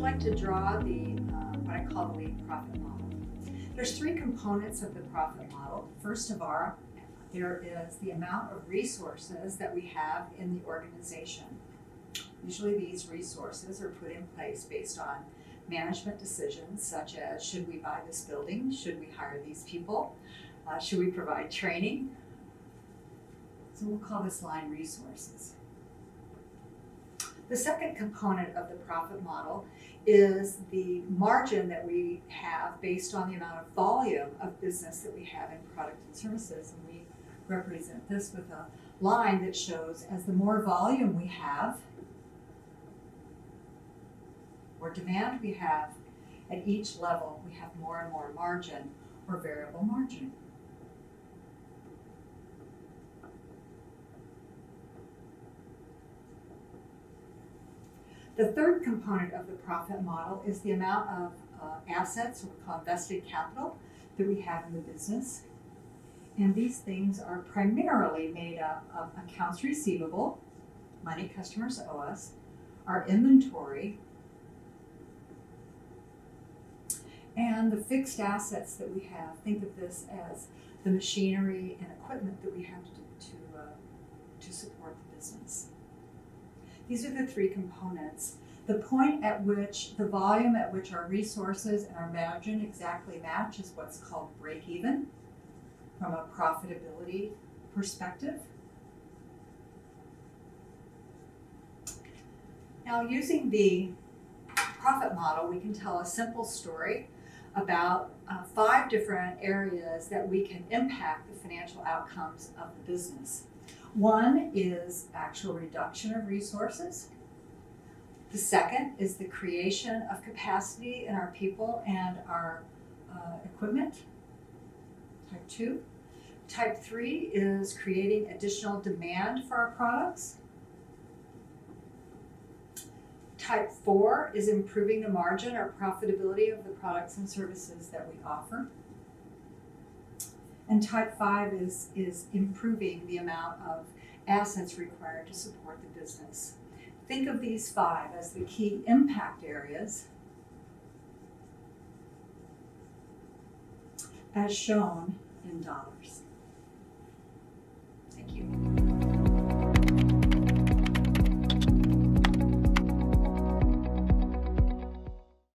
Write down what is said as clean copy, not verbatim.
like to draw the what I call the LEI profit model. There's three components of the profit model. First of all, there is the amount of resources that we have in the organization. Usually these resources are put in place based on management decisions such as, should we buy this building? Should we hire these people? Should we provide training? So we'll call this line resources. The second component of the profit model is the margin that we have based on the amount of volume of business that we have in product and services. And we represent this with a line that shows as the more volume we have, or demand we have, at each level we have more and more margin or variable margin. The third component of the profit model is the amount of assets, what we call invested capital, that we have in the business. And these things are primarily made up of accounts receivable, money customers owe us, our inventory, and the fixed assets that we have. Think of this as the machinery and equipment that we have to support the business. These are the three components. The point at which, the volume at which our resources and our margin exactly match is what's called break even from a profitability perspective. Now, using the profit model, we can tell a simple story about 5 different areas that we can impact the financial outcomes of the business. One is actual reduction of resources. The second is the creation of capacity in our people and our equipment. Type 2. Type 3 is creating additional demand for our products. Type 4 is improving the margin or profitability of the products and services that we offer. And type 5 is improving the amount of assets required to support the business. Think of these 5 as the key impact areas as shown in dollars.